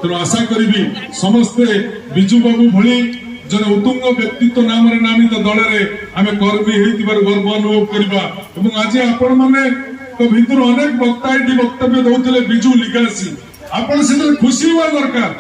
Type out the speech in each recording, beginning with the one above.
तेणु आशा करी समस्ते बिजू बाबू भली जन उत्तुंग व्यक्तित्व नाम नामित दल में आम कर्मी गर्व अनुभव करवा। आज आपण मैंने भितर अनेक वक्ता ये वक्तव्य दौले बिजू लिगासी आपण से खुशी हुआ दरकार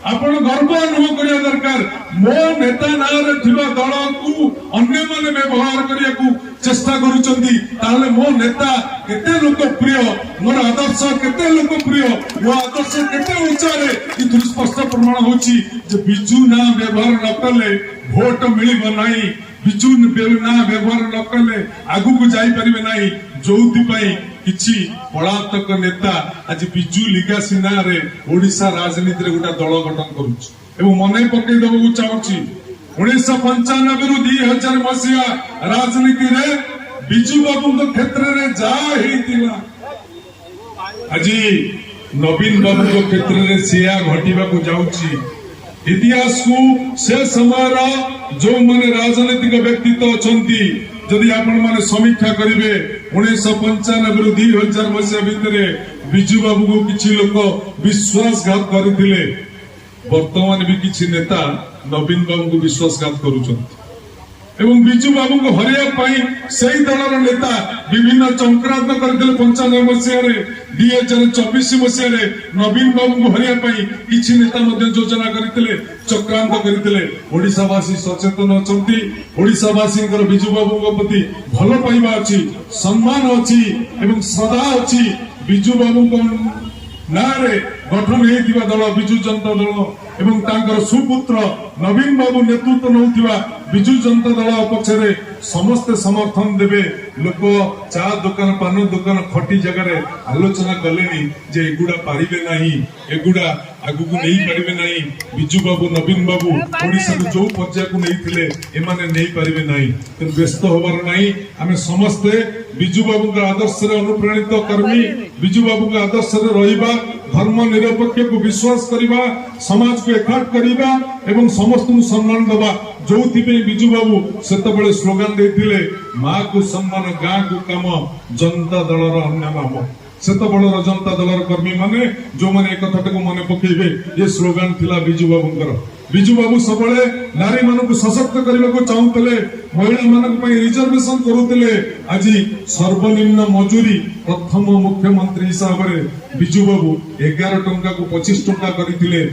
आपण गर्व अनुभव करने दरकार। मो नेता नारे थिबा दल को अन्य माने व्यवहार करिया को चेष्टा करूचंदी ताले मो नेता केते लोकप्रिय मोर आदर्श केते लोकप्रिय मो आदर्श केते ऊंचारे इ स्पष्ट प्रमाण होची जे बिजू ना व्यवहार न कले भोट मिलिबो नाही। बिजू ना व्यवहार न कले आगु को जाई परिबे नाही। जोउति पई किछि पलातक नेता आज बिजू लिगासी ना रे ओडिसा राजनीति रे गोटा दल गठन करूछ एवं मने पकई दबो चाहूची 1995 रु 2000 मसिया राजनीति रे बिजू बाबू क्षेत्र रे जा हेतिला आज नवीन बाबू क्षेत्र रे सिया घटिबा को जाउची। इतिहास को से समय जो माने राजनीतिक व्यक्तित्व अछंती जदि आपण माने समीक्षा करिवे 1995 रु 2000 मसिया भितरे बिजू बाबू को किछि लोक विश्वासघात करथिले। वर्तमान भी किछि नेता नवीन बाबू को विश्वासघात करूछंती एवं बिजू बाबू को हरिया पाई सही दलर नेता विभिन्न चक्रांत करथिले। 95 मसिया रे 2024 मसिया रे नवीन बाबू को हरिया पाई किछि नेता मध्ये योजना करथिले चक्रांत करथिले। ओडिसावासी सचेतन अछंती। ओडिसावासी बिजू बाबू को प्रति भल पाइबा अछि सम्मान अछि एवं श्रद्धा अछि। बिजू बाबू को नारे गठन हेतिबा दल बिजू जनता दल एवं तांकर सुपुत्र नवीन बाबू नेतृत्व नौथिबा बिजू जनता दल पक्षरे समस्त समर्थन देवे। लोक चा दुकान पान दुकान खटी जगह आलोचना कले जे एगुड़ा पारिबे नाही एगुड़ा आगु को नहीं पारिबे नाही। बिजू बाबू नवीन बाबू ओडिसा जो पर्याय को नहीं थिले एमाने नहीं पारिबे नाही। तो व्यस्त होबार नाही। आमे समस्ते बिजू बाबू का आदर्श रे अनुप्राणित कर्मी बिजू बाबू का आदर्श रे रहिबा धर्म निरपेक्ष को विश्वास करिबा समाज को एकाठ करिबा एवं समस्त को सम्मान दबा। जोथि पे बिजू बाबू सेतबेले स्लोगान देथिले मां को सम्मान गां को काम जनता दलर अन्य नाम। सेतबेलर जनता दलर कर्मी माने जो माने एक कथाटे को मने पकेइबे ये स्लोगान थिला बिजू बाबूंकर। बिजू बाबू सबले नारी मानक सशक्त करने को चाहूले महिला मानक रिजर्वेशन करुले। आज सर्वनिम्न मजूरी प्रथम मुख्यमंत्री हिसाब से बिजू बाबू 11 टंका को 25 टंका करथिले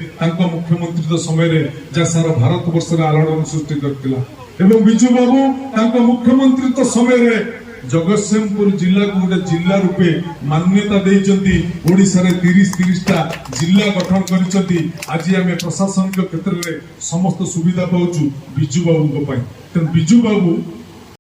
मुख्यमंत्री समय जा सारा भारत वर्ष आलोड़न सृष्टि करथिला। एवं बिजू बाबू मुख्यमंत्री समय जगतसिंहपुर जिला को गोटे जिला रूपे मान्यता देइचंती। ओडिसा रे 30 टा जिला गठन करिसंती। आज आमे प्रशासनिक क्षेत्र रे समस्त सुविधा पाउछु बिजू बाबू को पई। त बिजू बाबू